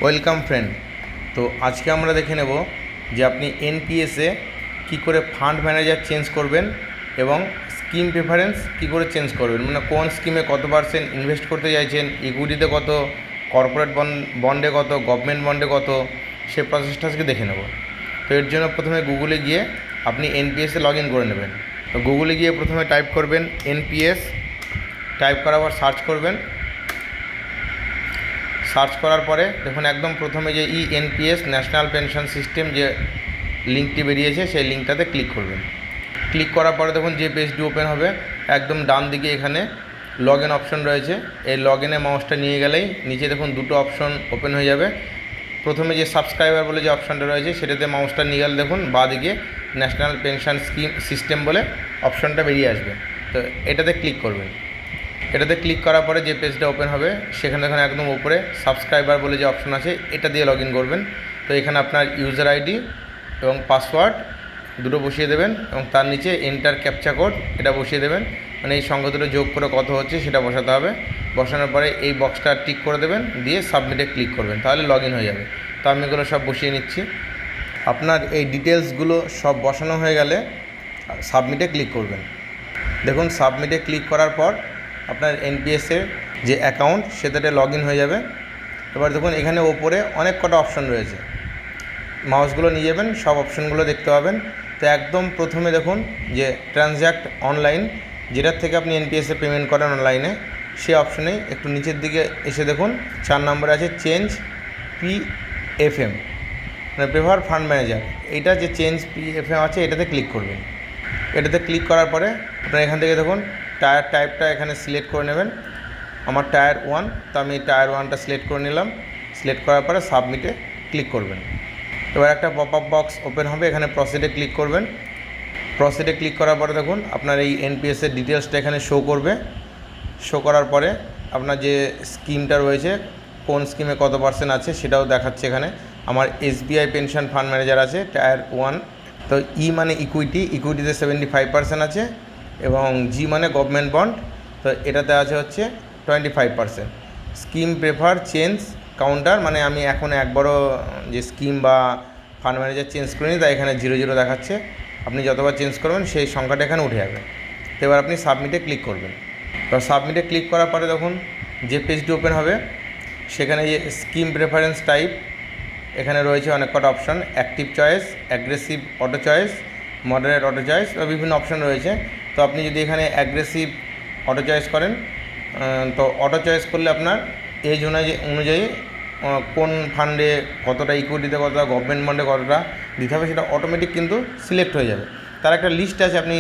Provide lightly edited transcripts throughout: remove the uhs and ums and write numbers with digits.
Welcome friend. তো আজকে আমরা দেখে নেব যে আপনি এনপিএসে কী করে ফান্ড ম্যানেজার চেঞ্জ করবেন এবং স্কিম প্রেফারেন্স কী করে চেঞ্জ করবেন, মানে কোন স্কিমে কত পার্সেন্ট ইনভেস্ট করতে চাইছেন, ইকুইটিতে কত, কর্পোরেট বন্ডে কত, গভর্নমেন্ট বন্ডে কত, সেই প্রসেসটা আজকে দেখে নেব। তো এর জন্য প্রথমে গুগলে গিয়ে আপনি এনপিএসে লগ ইন করে নেবেন। তো গুগলে গিয়ে প্রথমে টাইপ করবেন এনপিএস, টাইপ করার পর সার্চ করবেন। সার্চ করার পরে দেখুন একদম প্রথমে যে এনপিএস ন্যাশনাল পেনশন সিস্টেম যে লিঙ্কটি বেরিয়েছে সেই লিঙ্কটাতে ক্লিক করবেন। ক্লিক করার পরে দেখুন যে পেজটি ওপেন হবে, একদম ডান দিকে এখানে লগ ইন অপশন রয়েছে। এই লগ ইনে মাউসটা নিয়ে গেলেই নিচে দেখুন দুটো অপশন ওপেন হয়ে যাবে। প্রথমে যে সাবস্ক্রাইবার বলে যে অপশানটা রয়েছে সেটাতে মাউসটা নিয়ে গেলে দেখুন বাঁদিকে ন্যাশনাল পেনশন স্কিম সিস্টেম বলে অপশানটা বেরিয়ে আসবে। তো এটাতে ক্লিক করবেন। এটাতে ক্লিক করার পরে যে পেজটা ওপেন হবে সেখানে দেখুন একদম উপরে সাবস্ক্রাইবার বলে যে অপশন আছে এটা দিয়ে লগ ইন করবেন। তো এখানে আপনার ইউজার আইডি এবং পাসওয়ার্ড দুটো বসিয়ে দেবেন এবং তার নিচে এন্টার ক্যাপচা কোড এটা বসিয়ে দেবেন, মানে এই সংখ্যা দুটো যোগ করে কত হচ্ছে সেটা বসাতে হবে। বসানোর পরে এই বক্সটা টিক করে দেবেন, দিয়ে সাবমিটে ক্লিক করবেন, তাহলে লগ ইন হয়ে যাবে। তো আমি এগুলো সব বসিয়ে নিচ্ছি। আপনার এই ডিটেলসগুলো সব বসানো হয়ে গেলে সাবমিটে ক্লিক করবেন। দেখুন সাবমিটে ক্লিক করার পর আপনার এনপিএসের যে অ্যাকাউন্ট সেটাতে লগ ইন হয়ে যাবে। এবার দেখুন এখানে ওপরে অনেক কটা অপশন রয়েছে, মাউসগুলো নিয়ে যাবেন, সব অপশনগুলো দেখতে পাবেন। তো একদম প্রথমে দেখুন যে ট্রানজ্যাক্ট অনলাইন, যেটার থেকে আপনি এনপিএসে পেমেন্ট করেন অনলাইনে, সেই অপশনে একটু নিচের দিকে এসে দেখুন 4 নম্বরে আছে চেঞ্জ পিএফএম, মানে প্রেফার ফান্ড ম্যানেজার। এইটা যে চেঞ্জ পিএফএম আছে এটাতে ক্লিক করবেন। এটাতে ক্লিক করার পরে আপনার এখান থেকে দেখুন টায়ার টাইপটা এখানে সিলেক্ট করে নেবেন। আমার টায়ার 1, তো আমি টায়ার 1টা সিলেক্ট করে নিলাম। সিলেক্ট করার পরে সাবমিটে ক্লিক করবেন। এবার একটা পপ আপ বক্স ওপেন হবে, এখানে প্রসিডে ক্লিক করবেন। প্রসিডে ক্লিক করার পরে দেখুন আপনার এই এনপিএসের ডিটেলসটা এখানে শো করবে। শো করার পরে আপনার যে স্কিমটা রয়েছে কোন স্কিমে কত পার্সেন্ট আছে সেটাও দেখাচ্ছে এখানে। আমার এসবিআই পেনশন ফান্ড ম্যানেজার আছে টায়ার 1। তো মানে ইকুইটিতে 75% আছে এবং জি মানে গভর্নমেন্ট বন্ড, তো এটাতে আছে হচ্ছে 25%। স্কিম প্রেফার চেঞ্জ কাউন্টার, মানে আমি এখন একবারও যে স্কিম বা ফান্ড ম্যানেজার চেঞ্জ করিনি, তাই এখানে 00 দেখাচ্ছে। আপনি যতবার চেঞ্জ করবেন সেই সংখ্যাটা এখানে উঠে যাবে। তো এবার আপনি সাবমিটে ক্লিক করবেন। এবার সাবমিটে ক্লিক করার পরে দেখুন যে পেজটি ওপেন হবে সেখানে যে স্কিম প্রেফারেন্স টাইপ এখানে রয়েছে অনেক কটা option, active choice, aggressive auto choice, moderate auto choice বা বিভিন্ন অপশন রয়েছে। তো আপনি যদি এখানে অ্যাগ্রেসিভ অটো চয়েস করেন, তো অটো চয়েস করলে আপনার এজ অনুযায়ী কোন ফান্ডে কতটা, ইকুইটিতে কতটা, গভর্নমেন্ট বন্ডে কতটা দিতে হবে সেটা অটোমেটিক কিন্তু সিলেক্ট হয়ে যাবে। তার একটা লিস্ট আছে, আপনি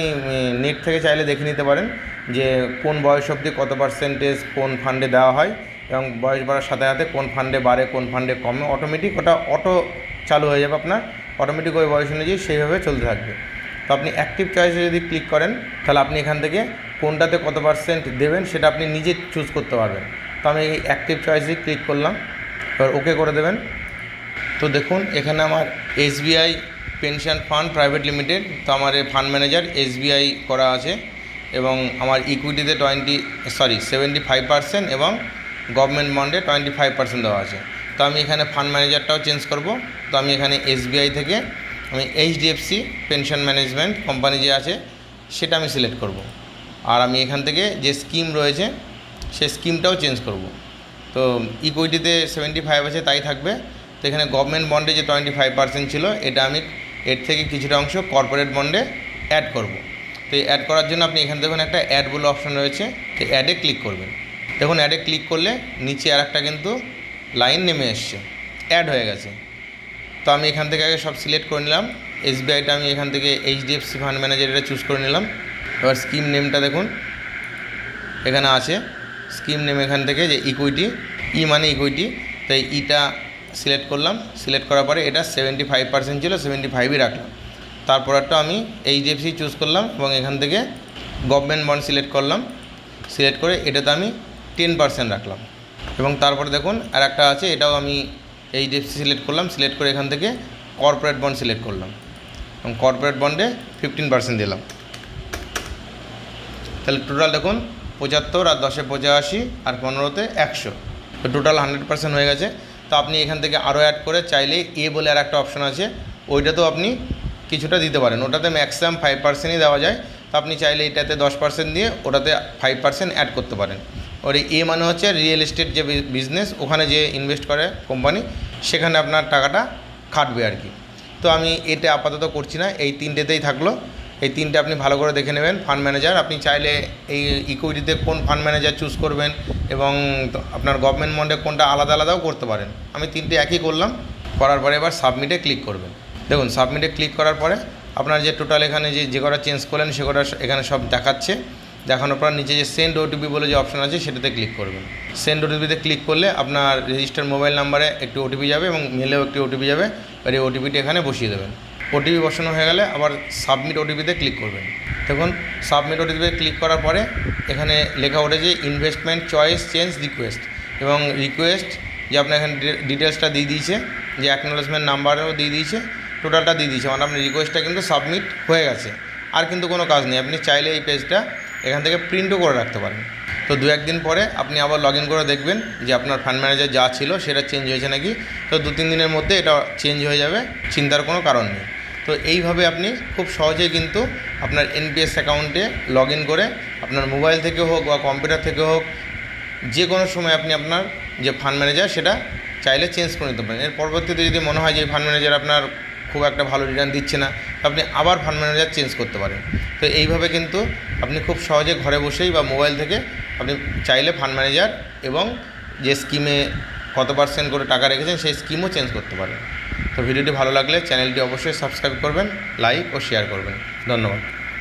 নেট থেকে চাইলে দেখে নিতে পারেন যে কোন বয়স অবধি কত পার্সেন্টেজ কোন ফান্ডে দেওয়া হয় এবং বয়স বাড়ার সাথে সাথে কোন ফান্ডে বাড়ে কোন ফান্ডে কমে, অটোমেটিক ওটা অটো চালু হয়ে যাবে আপনার, অটোমেটিক ওই বয়স অনুযায়ী সেইভাবে চলতে থাকবে। তো আপনি অ্যাক্টিভ চয়েসে যদি ক্লিক করেন তাহলে আপনি এখান থেকে কোনটাতে কত পার্সেন্ট দেবেন সেটা আপনি নিজে চুজ করতে পারবেন। তো আমি এই অ্যাক্টিভ চয়েসে ক্লিক করলাম, এবার ওকে করে দেবেন। তো দেখুন এখানে আমার SBI pension fund private limited, তো আমার এই ফান্ড ম্যানেজার এসবিআই করা আছে এবং আমার ইকুইটিতে 75% এবং গভর্নমেন্ট বন্ডে 25% দেওয়া আছে। তো আমি এখানে ফান্ড ম্যানেজারটাও চেঞ্জ করব। তো আমি এখানে এসবিআই থেকে আমি এইচডিএফসি পেনশন ম্যানেজমেন্ট কোম্পানি যে আছে সেটা আমি সিলেক্ট করব। আর আমি এখান থেকে যে স্কিম রয়েছে সেই স্কিমটাও চেঞ্জ করব। তো ইকুইটিতে 75 আছে তাই থাকবে। তো এখানে গভর্নমেন্ট বন্ডে যে 25% ছিল এটা আমি এর থেকে কিছুটা অংশ কর্পোরেট বন্ডে অ্যাড করব। তো এই অ্যাড করার জন্য আপনি এখানে দেখুন একটা অ্যাড বলে অপশন রয়েছে, তো অ্যাডে ক্লিক করবেন। দেখুন অ্যাডে ক্লিক করলে নিচে আর একটা কিন্তু লাইন নেমে এসছে, অ্যাড হয়ে গেছে। তো আমি এখান থেকে আগে সব সিলেক্ট করে নিলাম। এসবিআইটা আমি এখান থেকে এইচডিএফসি ফান্ড ম্যানেজার এটা চুজ করে নিলাম। এবার স্কিম নেমটা দেখুন এখানে আছে, স্কিম নেম এখান থেকে যে ইকুইটি, মানে ইকুইটি, তাই ইটা সিলেক্ট করলাম। সিলেক্ট করার পরে এটা 75% ছিল, 75ই রাখলাম। তারপরটা আমি এইচডিএফসি চুজ করলাম এবং এখান থেকে গভর্নমেন্ট বন্ড সিলেক্ট করলাম। সিলেক্ট করে এটাতে আমি 10% রাখলাম এবং তারপরে দেখুন আর একটা আছে, এটাও আমি এইচডিএফসি সিলেক্ট করলাম। সিলেক্ট করে এখান থেকে কর্পোরেট বন্ড সিলেক্ট করলাম এবং কর্পোরেট বন্ডে 15% দিলাম। তাহলে টোটাল দেখুন 75 আর 10-এ 85 আর 15-তে 100, তো টোটাল 100% হয়ে গেছে। তো আপনি এখান থেকে আরও অ্যাড করে চাইলে এ বলে আর একটা অপশন আছে, ওইটাতেও আপনি কিছুটা দিতে পারেন। ওটাতে ম্যাক্সিমাম 5%ই দেওয়া যায়। তো আপনি চাইলে এটাতে 10% দিয়ে ওটাতে 5% অ্যাড করতে পারেন। ওর এ মানে হচ্ছে রিয়েল এস্টেট যে বিজনেস, ওখানে যে ইনভেস্ট করে কোম্পানি, সেখানে আপনার টাকাটা খাটবে আর কি। তো আমি এটা আপাতত করছি না, এই তিনটেতেই থাকলো। এই তিনটে আপনি ভালো করে দেখে নেবেন। ফান্ড ম্যানেজার আপনি চাইলে এই ইকুইটিতে কোন ফান্ড ম্যানেজার চুজ করবেন এবং আপনার গভর্নমেন্ট বন্ডে কোনটা আলাদা আলাদাও করতে পারেন। আমি তিনটে একই করলাম, করার পরে এবার সাবমিটে ক্লিক করবেন। দেখুন সাবমিটে ক্লিক করার পরে আপনার যে টোটাল এখানে যে কটা চেঞ্জ করলেন সে কটা এখানে সব দেখাচ্ছে। দেখানোর পর নিচে যে সেন্ড ওটিপি বলে যে অপশন আছে সেটাতে ক্লিক করবেন। সেন্ড ওটিপিতে ক্লিক করলে আপনার রেজিস্টার মোবাইল নাম্বারে একটি ওটিপি যাবে এবং মেলেও একটি ওটিপি যাবে। আর এই ওটিপিটি এখানে বসিয়ে দেবেন। ওটিপি বসানো হয়ে গেলে আবার সাবমিট ওটিপিতে ক্লিক করবেন। দেখুন সাবমিট ওটিপিতে ক্লিক করার পরে এখানে লেখা উঠেছে ইনভেস্টমেন্ট চয়েস চেঞ্জ রিকোয়েস্ট, এবং রিকোয়েস্ট যে আপনার এখানে ডিটেলসটা দিয়ে দিয়েছে, যে অ্যাকনোলেজমেন্ট নাম্বারও দিয়ে দিয়েছে, টোটালটা দিয়ে দিয়েছে। মানে আপনার রিকোয়েস্টটা কিন্তু সাবমিট হয়ে গেছে। আর কিন্তু কোনো কাজ নেই, আপনি চাইলে এই পেজটা এখান থেকে প্রিন্টও করে রাখতে পারেন। তো 2-1 দিন পরে আপনি আবার লগ ইন করে দেখবেন যে আপনার ফান্ড ম্যানেজার যা ছিল সেটা চেঞ্জ হয়েছে নাকি। তো 2-3 দিনের মধ্যে এটা চেঞ্জ হয়ে যাবে, চিন্তার কোনো কারণ নেই। তো এইভাবে আপনি খুব সহজেই কিন্তু আপনার এনপিএস অ্যাকাউন্টে লগ ইন করে আপনার মোবাইল থেকে হোক বা কম্পিউটার থেকে হোক, যে কোনো সময় আপনি আপনার যে ফান্ড ম্যানেজার সেটা চাইলে চেঞ্জ করে নিতে পারেন। এর পরবর্তীতে যদি মনে হয় যে এই ফান্ড ম্যানেজার আপনার খুব একটা ভালো রিটার্ন দিচ্ছে না, আপনি আবার ফান্ড ম্যানেজার চেঞ্জ করতে পারেন। তো এইভাবে কিন্তু আপনি খুব সহজে ঘরে বসেই বা মোবাইল থেকে আপনি চাইলে ফান্ড ম্যানেজার এবং যে স্কিমে কত % করে টাকা রেখেছেন সেই স্কিমও চেঞ্জ করতে পারেন। তো ভিডিওটি ভালো লাগলে চ্যানেলটি অবশ্যই সাবস্ক্রাইব করবেন, লাইক ও শেয়ার করবেন। ধন্যবাদ।